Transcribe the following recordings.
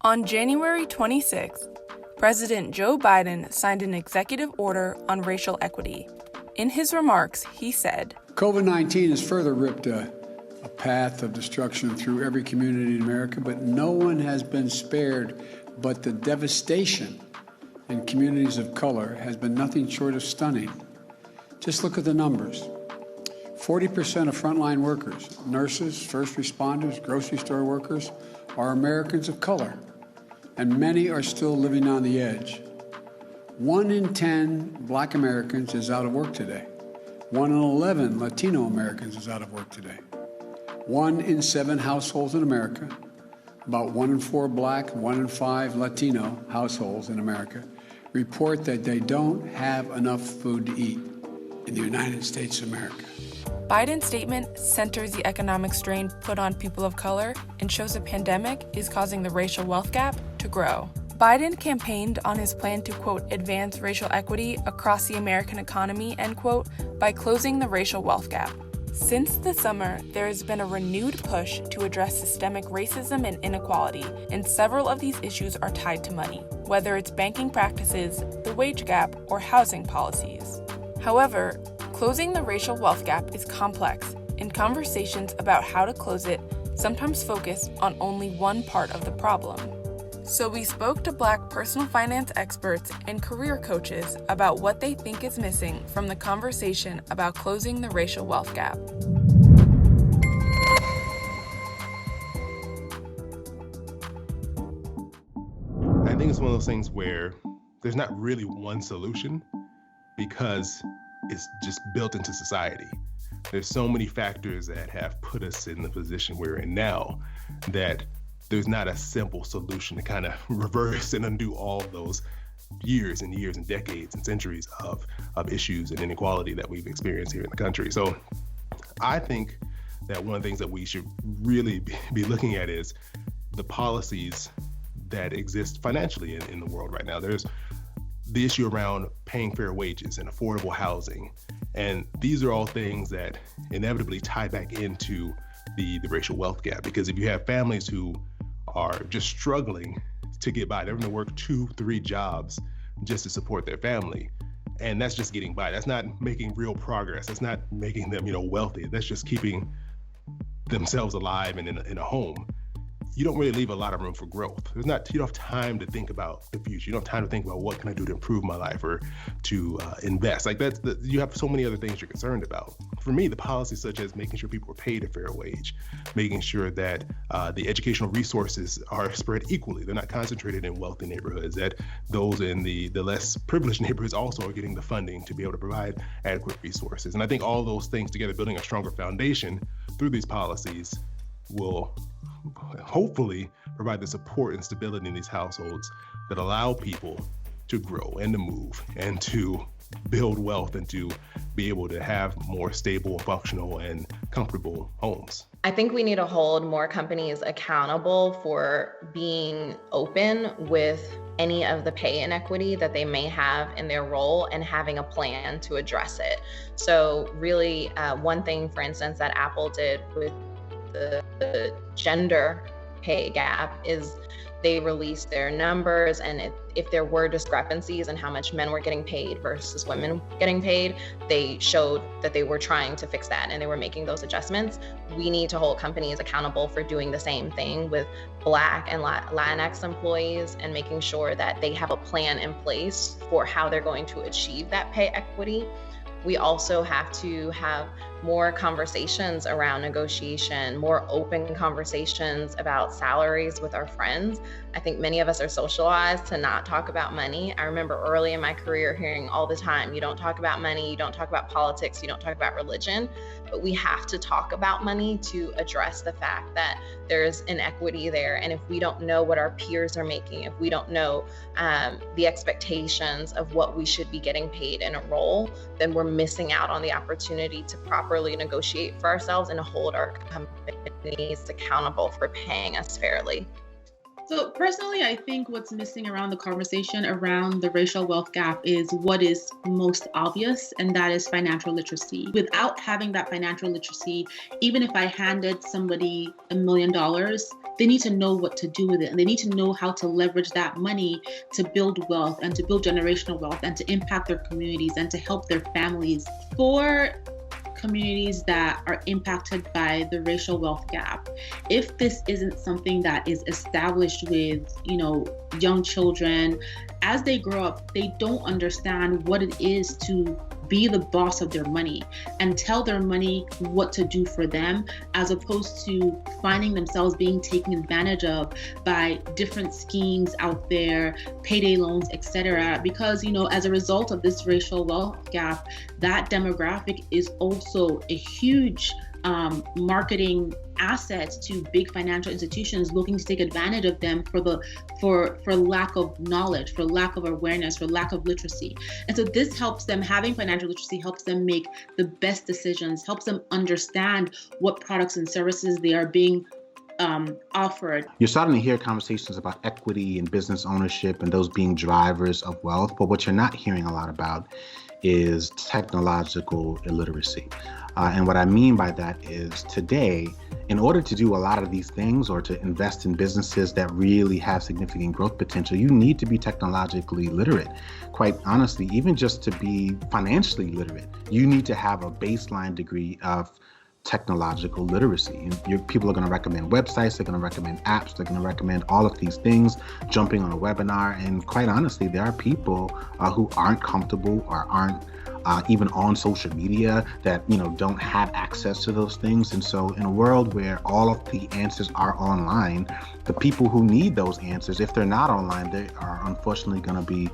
On January 26th, President Joe Biden signed an executive order on racial equity. In his remarks, he said, COVID-19 has further ripped a path of destruction through every community in America, but no one has been spared. But the devastation in communities of color has been nothing short of stunning. Just look at the numbers. 40% of frontline workers, nurses, first responders, grocery store workers, are Americans of color, and many are still living on the edge. 1 in 10 Black Americans is out of work today. 1 in 11 Latino Americans is out of work today. 1 in 7 households in America, about 1 in 4 Black, 1 in 5 Latino households in America, report that they don't have enough food to eat in the United States of America. Biden's statement centers the economic strain put on people of color and shows the pandemic is causing the racial wealth gap to grow. Biden campaigned on his plan to, quote, advance racial equity across the American economy, end quote, by closing the racial wealth gap. Since the summer, there has been a renewed push to address systemic racism and inequality, and several of these issues are tied to money, whether it's banking practices, the wage gap, or housing policies. However, closing the racial wealth gap is complex, and conversations about how to close it sometimes focus on only one part of the problem. So we spoke to Black personal finance experts and career coaches about what they think is missing from the conversation about closing the racial wealth gap. I think it's one of those things where there's not really one solution because it's just built into society. There's so many factors that have put us in the position we're in now that there's not a simple solution to kind of reverse and undo all of those years and years and decades and centuries of issues and inequality that we've experienced here in the country. So I think that one of the things that we should really be looking at is the policies that exist financially in the world right now. There's the issue around paying fair wages and affordable housing. And these are all things that inevitably tie back into the racial wealth gap, because if you have families who are just struggling to get by, they're going to work 2-3 jobs just to support their family. And that's just getting by. That's not making real progress. That's not making them, wealthy. That's just keeping themselves alive and in a home. You don't really leave a lot of room for growth. You don't have time to think about the future. You don't have time to think about what can I do to improve my life or to invest. You have so many other things you're concerned about. For me, the policies such as making sure people are paid a fair wage, making sure that the educational resources are spread equally. They're not concentrated in wealthy neighborhoods, that those in the less privileged neighborhoods also are getting the funding to be able to provide adequate resources. And I think all those things together, building a stronger foundation through these policies, will hopefully provide the support and stability in these households that allow people to grow and to move and to build wealth and to be able to have more stable, functional, and comfortable homes. I think we need to hold more companies accountable for being open with any of the pay inequity that they may have in their role and having a plan to address it. So really, one thing, for instance, that Apple did with the gender pay gap is they released their numbers, and if there were discrepancies in how much men were getting paid versus women getting paid, they showed that they were trying to fix that and they were making those adjustments. We need to hold companies accountable for doing the same thing with Black and Latinx employees and making sure that they have a plan in place for how they're going to achieve that pay equity. We also have to have more conversations around negotiation, more open conversations about salaries with our friends. I think many of us are socialized to not talk about money. I remember early in my career hearing all the time, you don't talk about money, you don't talk about politics, you don't talk about religion. But we have to talk about money to address the fact that there's inequity there. And if we don't know what our peers are making, if we don't know the expectations of what we should be getting paid in a role, then we're missing out on the opportunity to properly negotiate for ourselves and hold our companies accountable for paying us fairly. So personally, I think what's missing around the conversation around the racial wealth gap is what is most obvious, and that is financial literacy. Without having that financial literacy, even if I handed somebody $1 million, they need to know what to do with it. And they need to know how to leverage that money to build wealth and to build generational wealth and to impact their communities and to help their families. For communities that are impacted by the racial wealth gap, if this isn't something that is established with, young children, as they grow up, they don't understand what it is to be the boss of their money and tell their money what to do for them, as opposed to finding themselves being taken advantage of by different schemes out there, payday loans, etc. Because, as a result of this racial wealth gap, that demographic is also a huge marketing assets to big financial institutions looking to take advantage of them for lack of knowledge, for lack of awareness, for lack of literacy. And so this helps them, having financial literacy helps them make the best decisions, helps them understand what products and services they are being offered. You're starting to hear conversations about equity and business ownership and those being drivers of wealth, but what you're not hearing a lot about is technological illiteracy. And what I mean by that is today, in order to do a lot of these things or to invest in businesses that really have significant growth potential, you need to be technologically literate. Quite honestly, even just to be financially literate, you need to have a baseline degree of technological literacy. And people are going to recommend websites, they're going to recommend apps, they're going to recommend all of these things, jumping on a webinar. And quite honestly, there are people who aren't comfortable or aren't even on social media that, don't have access to those things. And so in a world where all of the answers are online, the people who need those answers, if they're not online, they are unfortunately going to be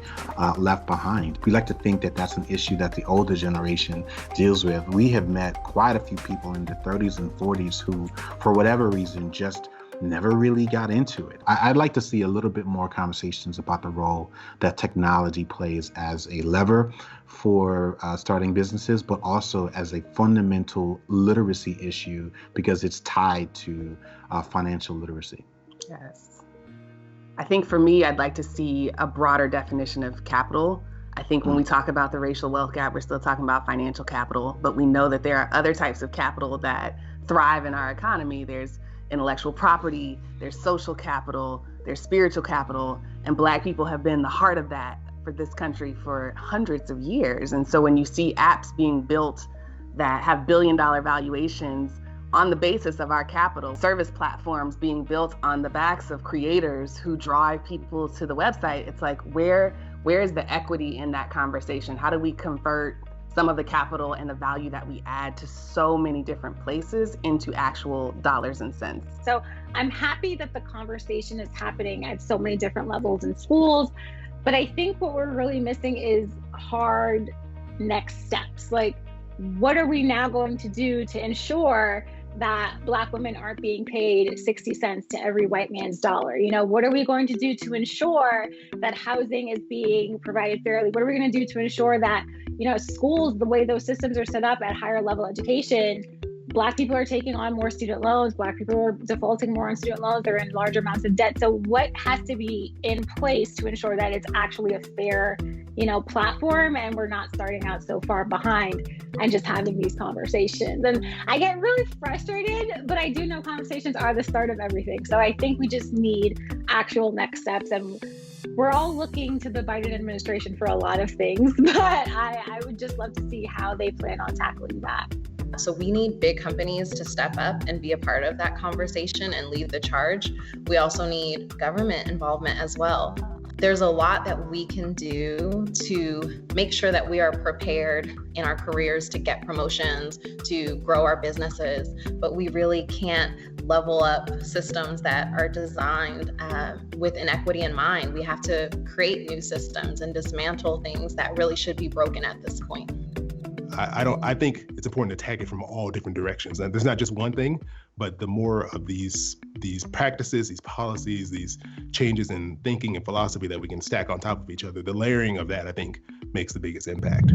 left behind. We like to think that that's an issue that the older generation deals with. We have met quite a few people in their 30s and 40s who, for whatever reason, just never really got into it. I'd like to see a little bit more conversations about the role that technology plays as a lever for starting businesses, but also as a fundamental literacy issue because it's tied to financial literacy. Yes. I think for me, I'd like to see a broader definition of capital. I think when we talk about the racial wealth gap, we're still talking about financial capital, but we know that there are other types of capital that thrive in our economy. There's intellectual property, there's social capital, there's spiritual capital, and Black people have been the heart of that for this country for hundreds of years. And so when you see apps being built that have billion-dollar valuations on the basis of our capital, service platforms being built on the backs of creators who drive people to the website, it's like, where is the equity in that conversation? How do we convert some of the capital and the value that we add to so many different places into actual dollars and cents? So I'm happy that the conversation is happening at so many different levels in schools, but I think what we're really missing is hard next steps. Like, what are we now going to do to ensure that Black women aren't being paid 60 cents to every white man's dollar? What are we going to do to ensure that housing is being provided fairly? What are we going to do to ensure that, schools, the way those systems are set up at higher level education, Black people are taking on more student loans, Black people are defaulting more on student loans, they're in larger amounts of debt. So what has to be in place to ensure that it's actually a fair, platform, and we're not starting out so far behind and just having these conversations? And I get really frustrated, but I do know conversations are the start of everything. So I think we just need actual next steps, and we're all looking to the Biden administration for a lot of things, but I would just love to see how they plan on tackling that. So we need big companies to step up and be a part of that conversation and lead the charge. We also need government involvement as well. There's a lot that we can do to make sure that we are prepared in our careers to get promotions, to grow our businesses, but we really can't level up systems that are designed with inequity in mind. We have to create new systems and dismantle things that really should be broken at this point. I think it's important to attack it from all different directions. And there's not just one thing, but the more of these practices, these policies, these changes in thinking and philosophy that we can stack on top of each other, the layering of that, I think, makes the biggest impact.